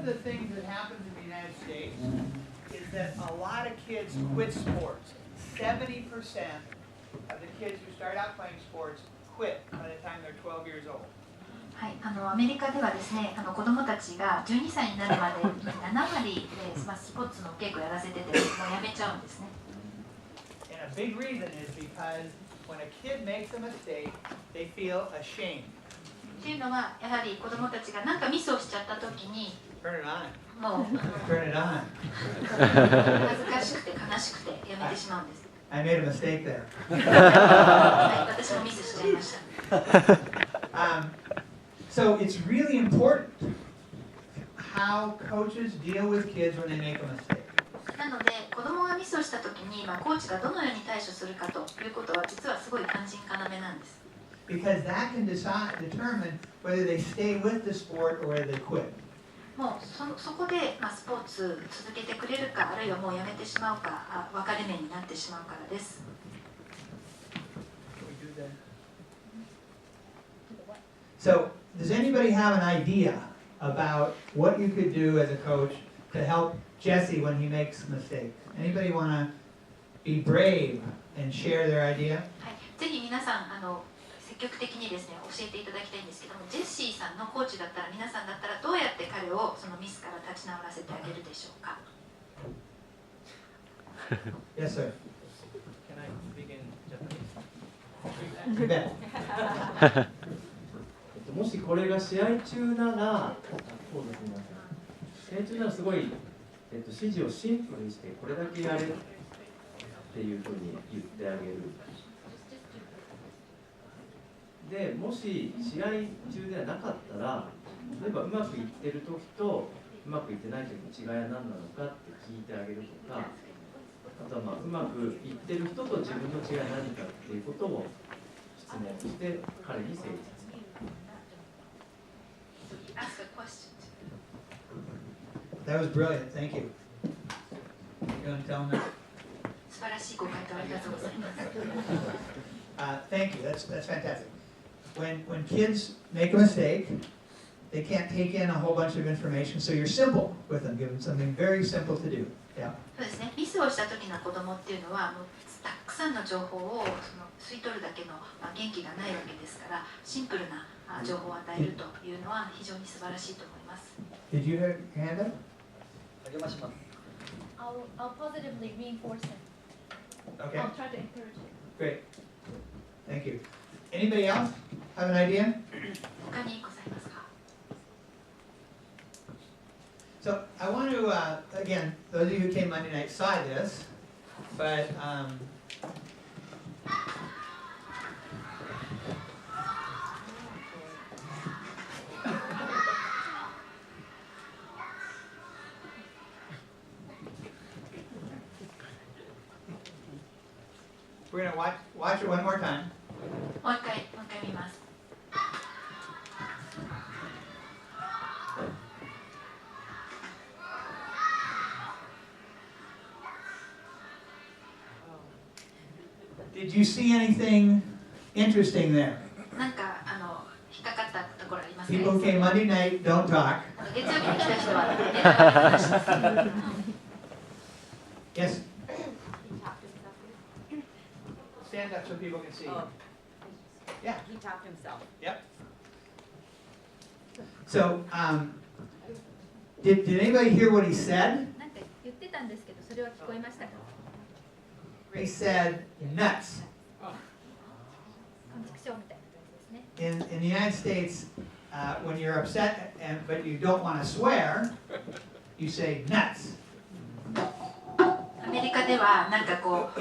the things that happens in the United States is that a lot of kids quit sports. 70% of the kids who start out playing sports quit by the time they're 12 years old. はい、アメリカではですね、子どもたちが12歳になるまで7割、スポーツの稽古をやらせてて、もうやめちゃうんですね。And a big reason is because when a kid makes a mistake, they feel ashamed. っていうのは、やはり子どもたちが何かミスをしちゃったときに、Turn it on. もう Turn it on. 恥ずかしくて悲しくてやめてしまうんです。I made a mistake there. はい、私もミスしちゃいました。So it's really important how coaches deal with kids when they make a mistake. なので、子供がミスをしたときに、コーチがどのように対処するかということは、実はすごい肝心要なんです。Because that can determine whether they stay with the sport or whether they quit. もうそこで、スポーツ続けてくれるか、あるいはもうやめてしまうか、分かれ目になってしまうからです。So, does anybody have an idea about what you could do as a coach to help Jesse when he makes a mistake? Anybody want to be brave and share their idea? はい、ぜひ皆さん積極的にですね教えていただきたいんですけども、ジェシーさんのコーチだったら皆さんだったらどうやって彼をそのミスから立ち直らせてあげるでしょうか。Yes, sir. Can I speak in Japanese? You bet. もしこれが試合中なら、試合中ならすごい、指示をシンプルにしてこれだけやれっていうふうに言ってあげる。でもし試合中ではなかったら、例えばうまくいってる時とうまくいってない時の違いは何なのかって聞いてあげるとか、あとはうまくいってる人と自分の違いは何かっていうことを質問して彼に整理させる。Ask a question. That was brilliant. Thank you. You want to tell him that? 素晴らしいご回答ありがとうございます。Thank you. That's fantastic. When kids make a mistake, they can't take in a whole bunch of information, so you're simple with them. Give them something very simple to do. Yeah. そうですね。ミスをした時の子供っていうのはたくさんの情報を吸い取るだけの元気がないわけですから、シンプルな情報を与えるというのは非常に素晴らしいと思います。Did you have your hand up? I'll positively reinforce him. Okay. I'll try to encourage him. Great. Thank you. Anybody else have an idea? 他にございますか。So I want to, again, those of you who came Monday night saw this, but we're going to watch it one more time. もう一回見ます。Did you see anything interesting there? なんか引っかかったところありますか。 People who came Monday night don't talk. 月曜日に来た人はネタバレ話します。Yes. Stand up so people can see. Yeah. He talked himself. Yep. So, did anybody hear what he said? なんか言ってたんですけど、それは聞こえましたか。He said nuts. 昆虫症みたいな感じですね。In the United States, when you're upset but you don't want to swear, you say nuts. アメリカではなんかこう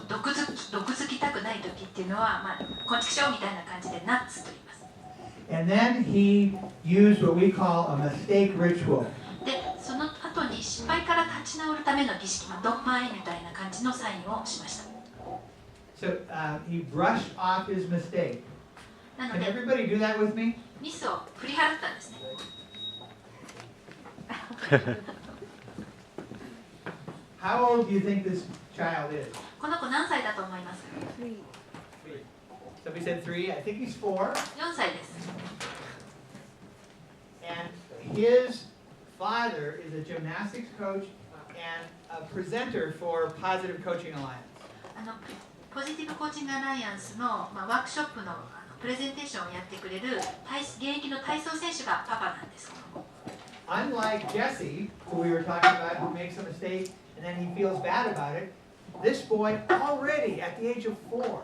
毒づきたくない時っていうのは昆虫症みたいな感じでナッツと言います。And then he used what we call a mistake ritual. でその後に失敗から立ち直るための儀式、ドンマイみたいな感じのサインをしました。So he brushed off his mistake. なの Can で everybody do that with me? ミスを振り払ったんですね。How old do you think this child is? この子何歳だと思いますか。 Somebody said 3. I think he's 4. 4歳です。 And his father is a gymnastics coach and a presenter for Positive Coaching Alliance. ポジティブコーチングアライアンスの、ワークショップのプレゼンテーションをやってくれる現役の体操選手がパパなんです。Unlike Jesse, who we were talking about, who makes a mistake and then he feels bad about it, this boy already at the age of 4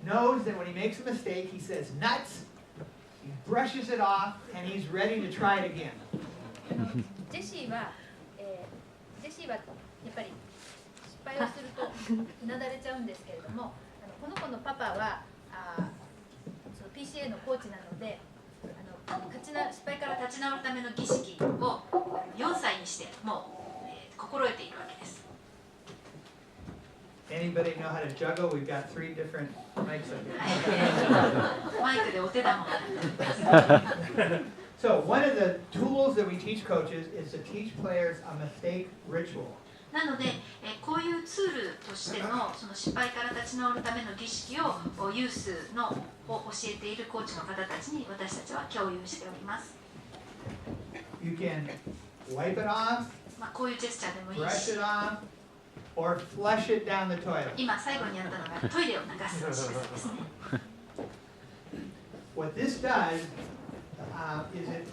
knows that when he makes a mistake, he says nuts, he brushes it off, and he's ready to try it again. ジェシーはやっぱり失敗をするとうなだれちゃうんですけれども、この子のパパはその PCA のコーチなので、失敗から立ち直るための儀式を4歳にしてもう、心得ているわけです。Anybody know how to juggle? We've got 3 different mics up here. マイクでお手玉をやってます。So one of the tools that we teach coaches is to teach players a mistake ritual. なので、こういうツールとしてのその失敗から立ち直るための儀式をユースを教えているコーチの方たちに私たちは共有しております。You can wipe it off, こういうジェスチャーでもいい brush し、 it off, or flush it down the toilet. 今最後にやったのがトイレを流すお知らせですね。What this does is it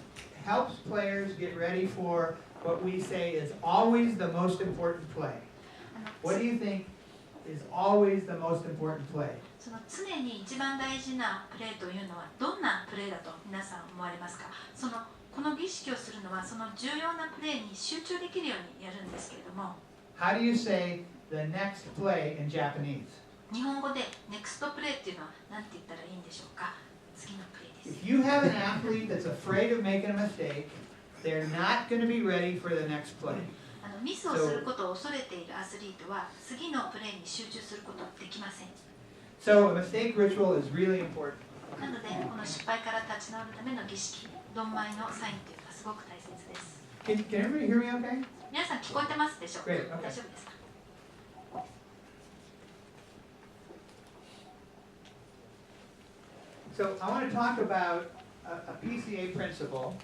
helps players get ready for what we say is always the most important play. What do you think is always the most important play? その常に一番大事なプレーというのはどんなプレーだと皆さん思われますか？この儀式をするのはその重要なプレーに集中できるようにやるんですけれども。How do you say the next play in Japanese? 日本語で next プレーっていうのは何て言ったらいいんでしょうか？次のプレーです。If you have an athlete that's afraid of making a mistake, they're not going to be ready for the next play. ミスをすることを恐れているアスリートは次のプレーに集中することはできません。So a mistake ritual is really important. なのでこの失敗から立ち直るための儀式、ドンマイのサインというのはすごく大切です。Can everybody hear me okay? 皆さん聞こえてますでしょうか？ Great, okay. 大丈夫ですか？So I want to talk about a PCA principle.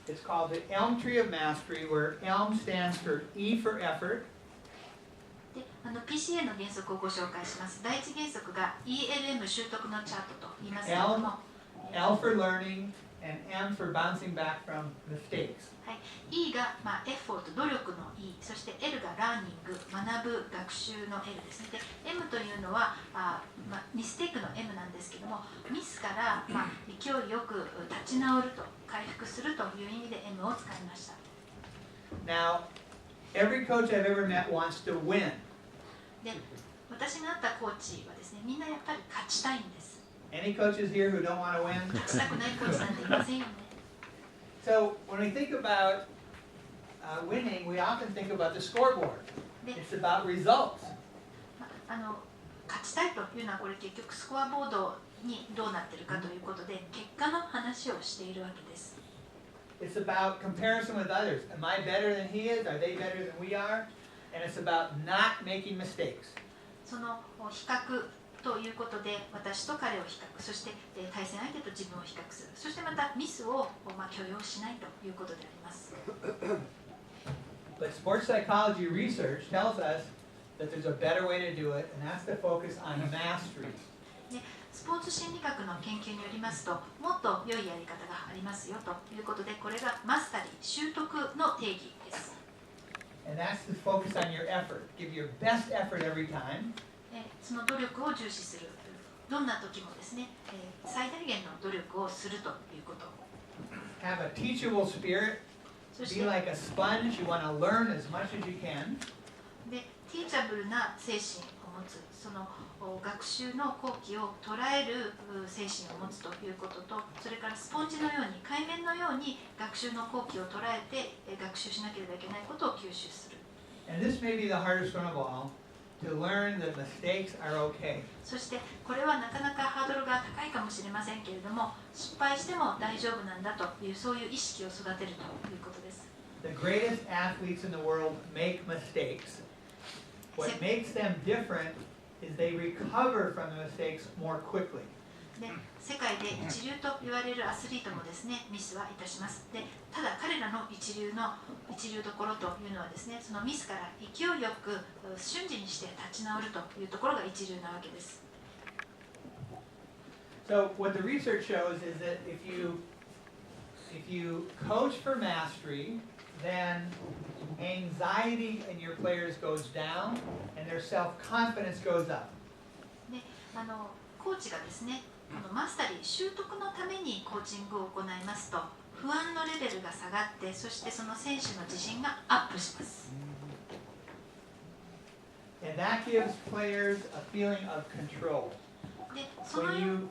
It's called the Elm Tree of Mastery, where Elm stands for E for effort. でPCA の原則をご紹介します。第一原則が ELM 習得のチャートと言いますけれども、 L for learning and M for bouncing back from mistakes. はい、E が、effort 努力の E、そして L が learning 学ぶ学習の L ですね。で M というのはミステイクの M なんですけども、ミスから、勢いよく立ち直ると回復するという意味で M を使いました。Now, every coach I've ever met wants to win. で私が会ったコーチはですね、みんなやっぱり勝ちたいんです。Any coaches here who don't want to win? 勝ちたくないコーチなんていませんよね。So when we think about winning, we often think about the scoreboard. It's about results. 勝ちたいというのはこれ結局スコアボードにどうなっているかということで結果の話をしているわけです。It's about comparison with others. Am I better than he is? Are they better than we are? And it's about not making mistakes. その比較ということで私と彼を比較、そして対戦相手と自分を比較する、そしてまたミスを許容しないということであります。But sports psychology research tells us that there's a better way to do it, and that's to focus on mastery. スポーツ心理学の研究によりますと、もっと良いやり方がありますよということで、これがマスタリー、習得の定義です。And that's to focus on your effort. Give your best effort every time. その努力を重視する。どんな時もですね、最大限の努力をするということ。Have a teachable spirit. Be like a sponge. You want to learn as much as you can. で、ティーチャブルな精神を持つ、その学習の好機を捉える精神を持つということと、それからスポンジのように、海綿のように学習の好機を捉えて学習しなければいけないことを吸収する。And this may be the hardest one of all, to learn that mistakes are okay. そしてこれはなかなかハードルが高いかもしれませんけれども、失敗しても大丈夫なんだというそういう意識を育てるということです。The greatest athletes in the world make mistakes. What makes them different is they recover from the mistakes more quickly. で世界で一流と言われるアスリートもですねミスはいたします。でただ彼らの一流どころというのはですね、そのミスから勢いよく瞬時にして立ち直るというところが一流なわけです。So what the research shows is that if you coach for mastery, then anxiety in your players goes down and their self-confidence goes up. でコーチがですねマスタリー習得のためにコーチングを行いますと不安のレベルが下がって、そしてその選手の自信がアップします。And that gives players a feeling of control. でそのよう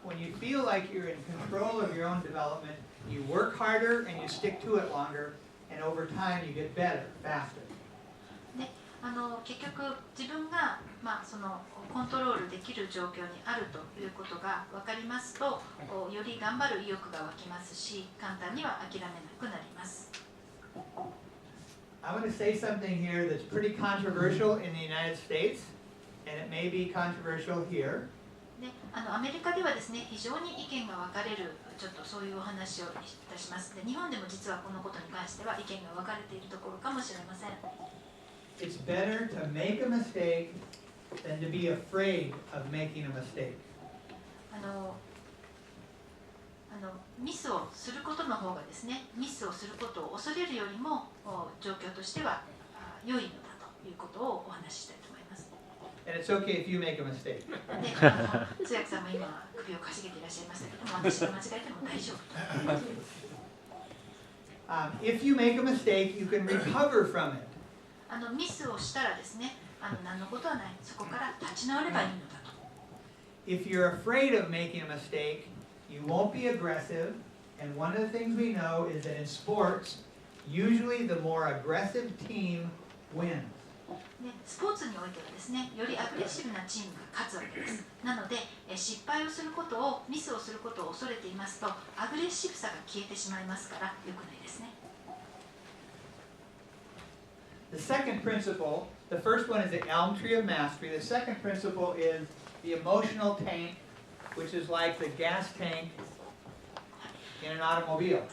When you feel like you're in control of your own development, you work harder and you stick to it longer, and over time you get better, faster. で結局自分が、そのコントロールできる状況にあるということが分かりますと、より頑張る意欲が湧きますし、簡単には諦めなくなります。I want to say something here that's pretty controversial in the United States, and it may be controversial here. でアメリカではですね、非常に意見が分かれる、ちょっとそういうお話をいたします。で日本でも実はこのことに関しては意見が分かれているところかもしれません。It's better to make a mistake than to be afraid of making a mistake. ミスをすることの方がですね、ミスをすることを恐れるよりも状況としては良いのだということをお話ししたいと思います。And it's okay if you make a mistake. で通訳さんも今首をかしげていらっしゃいましたけども、私が間違えても大丈夫。If you make a mistake, you can recover from it. ミスをしたらですね、何のことはない、そこから立ち直ればいいのだと。If you're afraid of making a mistake, you won't be aggressive. And one of the things we know is that in sports, usually the more aggressive team wins. でスポーツにおいてはですね、よりアグレッシブなチームが勝つわけです。なので失敗をすることを、ミスをすることを恐れていますと、アグレッシブさが消えてしまいますから良くないですね。The second principle, the first one is the elm tree of mastery. The second principle is the emotional tank, which is like the gas tank in an automobile.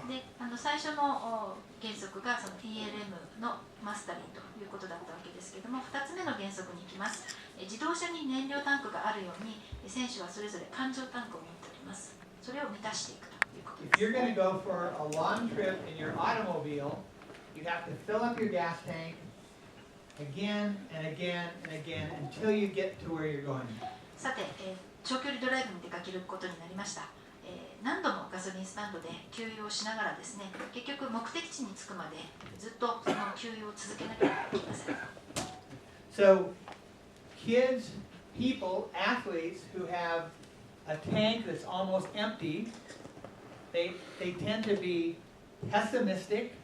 で最初の原則がその ELM のマスタリーということだったわけですけれども、2つ目の原則に行きます。自動車に燃料タンクがあるように、選手はそれぞれ感情タンクを持っております。それを満たしていくということです。 If you're going to go for a long trip in your automobile, you have to fill up your gas tank again and again and again until you get to where you're going. さて、長距離ドライブに出かけることになりました。何度もガソリンスタンドで給油をしながらですね、結局目的地に着くまでずっとその給油を続けなければいけません。So, kids, people, athletes who have a tank that's almost empty, they tend to be pessimistic,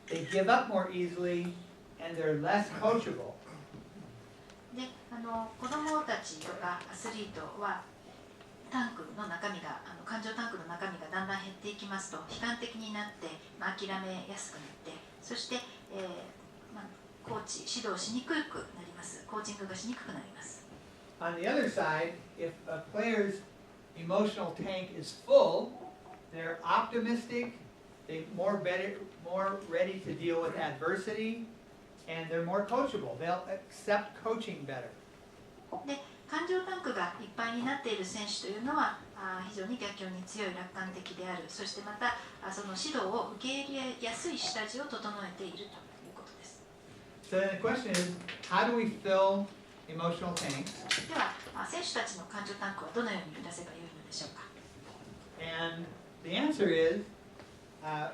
they give up more easily, and they're less coachable. で子どもたちとかアスリートはタンクの中身が感情タンクの中身がだんだん減っていきますと悲観的になって、諦めやすくなって、そして、コーチ指導しにくくなります。コーチングがしにくくなります。On the other side, if a player's emotional tank is full, they're optimistic, they're more ready to deal with adversity, and they're more coachable. They'll accept coaching better. で感情タンクがいっぱいになっている選手というのは非常に逆境に強い楽観的である。そしてまたその指導を受け入れやすい下地を整えているということです。So then the question is, how do we fill emotional tanks? では選手たちの感情タンクはどのように満たせばよいのでしょうか。 And the answer is,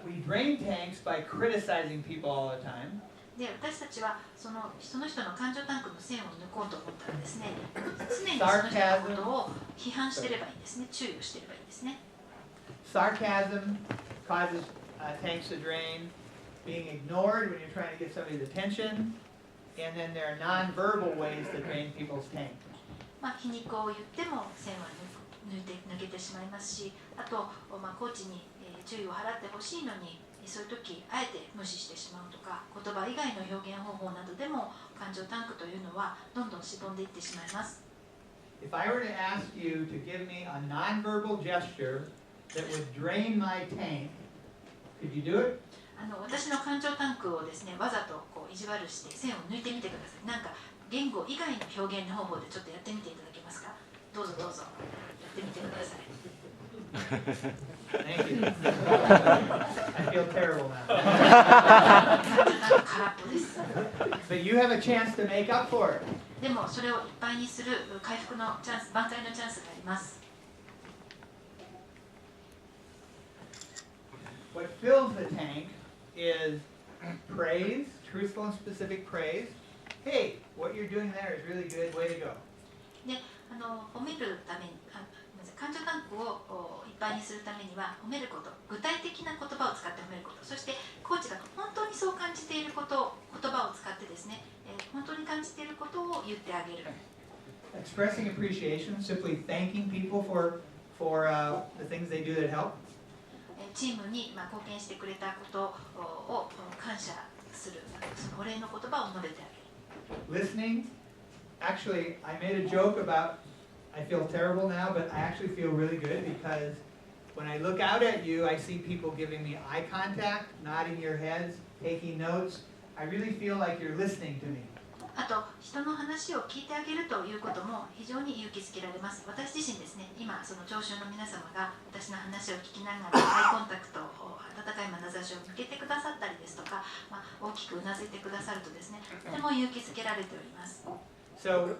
we drain tanks by criticizing people all the time. で私たちはその人の感情タンクの線を抜こうと思ったらですね、常にその人のことを批判してればいいんですね、注意をしてればいいんですね。Sarcasm causes tanks to drain. Being ignored when you're trying to get somebody's attention. And then there are non-verbal ways to drain people's tank. 皮肉を言っても線は抜けてしまいますし、あと、コーチに注意を払ってほしいのに、そういう時あえて無視してしまうとか、言葉以外の表現方法などでも感情タンクというのはどんどんしぼんでいってしまいます。if I were to ask you to give me a nonverbal gesture that would drain my tank, could you do it? 私の感情タンクをですね、わざとこう意地悪して線を抜いてみてください。なんか言語以外の表現の方法でちょっとやってみていただけますか。どうぞどうぞやってみてください。Thank you. I feel terrible now. 空っぽです。But you have a chance to make up for it. でもそれをいっぱいにする回復のチャンス、挽回のチャンスがあります。What fills the tank is praise, truthful and specific praise. Hey, what you're doing there is really good. Way to go. で、褒めるために、感情タンクをいっぱいにするためには褒めること、具体的な言葉を使って褒めること、そしてコーチが本当にそう感じていること、言葉を使ってですね、本当に感じていることを言ってあげる。Expressing appreciation, simply thanking people for the things they do that help. チームに貢献してくれたことを感謝する、そのお礼の言葉を述べてあげる。Listening. Actually, I made a joke about I feel terrible now, but I actually feel really good because when I look out at you, I see people giving me eye contact, nodding your heads, taking notes. I really feel like you're listening to me. あと、人の話を聞いてあげるということも非常に勇気づけられます。私自身ですね、今、その聴衆の皆様が私の話を聞きながらアイコンタクトを、温かい眼差しを向けてくださったりですとか、大きくうなずいてくださるとですね、とても勇気づけられております。So,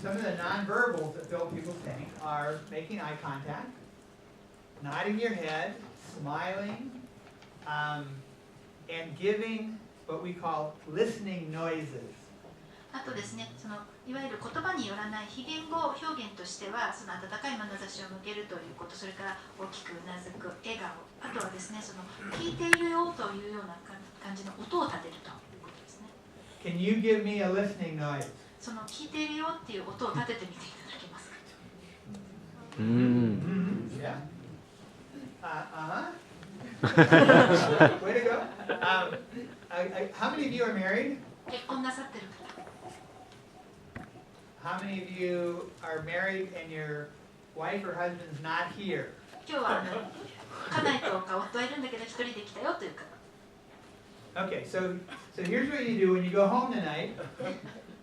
some of the nonverbals that fill people's tank are making eye contact, nodding your head, smiling, and giving what we call listening noises. あとですね、そのいわゆる言葉によらない非言語表現としては、その温かい眼差しを向けるということ、それから大きくうなずく、笑顔、あとはですね、その聞いているよというような感じの音を立てるということですね。Can you give me a listening noise? その聞いているよっていう音を立ててみていただけますか。Yeah. Way to go. How many of you are married? 結婚なさってる方。How many of you are married and your wife or husband's not here? 今日は家内とか夫はいるんだけど一人で来たよという方。Okay, so here's what you do when you go home tonight.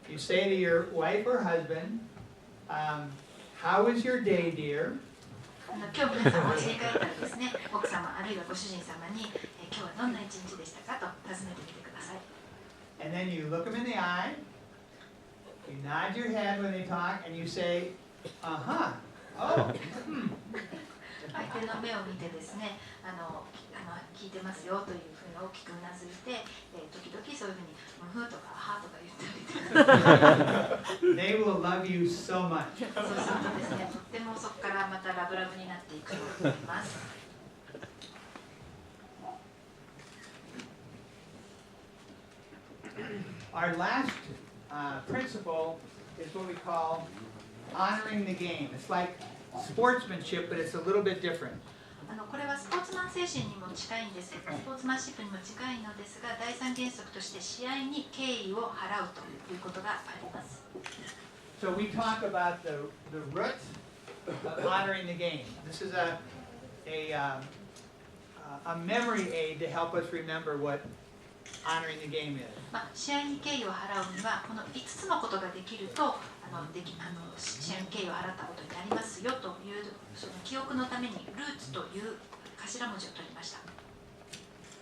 You say to your wife or husband, how was your day, dear? 今日皆さんお家に帰ったらですね、奥様あるいはご主人様に、今日はどんな一日でしたかと尋ねてみてください。And then you look them in the eye, you nod your head when they talk, and you say, uh-huh, oh, 相手の目を見てですね、聞いてますよというふうに大きくうなずいて、時々そういうふうにふーとかはとか言ってあげてください。they will love you so much. そうするとですね、とってもそこからまたラブラブになっていくと思います。Our last principle is what we call honoring the game. It's like sportsmanship, but it's a little bit different. これはスポーツマン精神にも近いんですけど、スポーツマンシップにも近いのですが、第三原則として試合に敬意を払うということがあります。So we talk about the roots of honoring the game. This is a memory aid to help us remember what honoring the game is. 試合に敬意を払うにはこの5つのことができると試合に敬意を払ったことになりますよというその記憶のためにルーツという頭文字を取りました。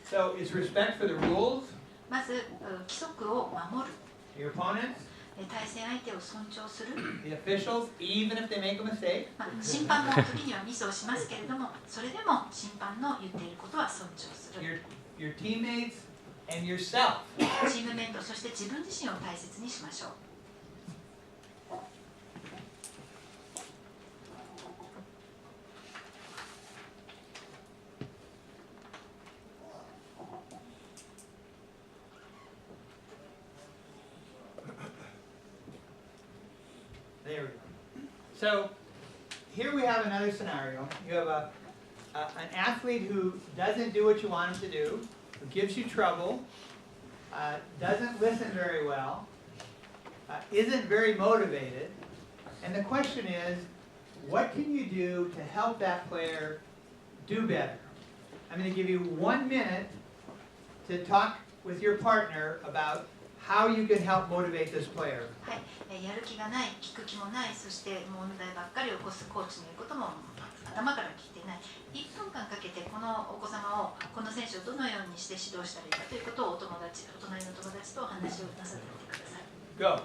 So it's respect for the rules, まず規則を守る、 your opponents, 対戦相手を尊重する、 the officials, even if they make a mistake. 審判も時にはミスをしますけれども、それでも審判の言っていることは尊重する。 Your teammates and yourself. チームメイト、そして自分自身を大切にしましょう。There we go. So here we have another scenario. You have an athlete who doesn't do what you want him to do, who gives you trouble, doesn't listen very well, isn't very motivated, And the question is, what can you do to help that player do better? I'm going to give you 1 minute to talk with your partner about how you can help motivate this player. はい、やる気がない、聞く気もない、そして問題ばっかり起こすコーチの言うことも頭から聞いていない。1分間かけてこのお子様を、この選手をどのようにして指導したらいいかということをお隣の友達とお話をなさってみてください。Go.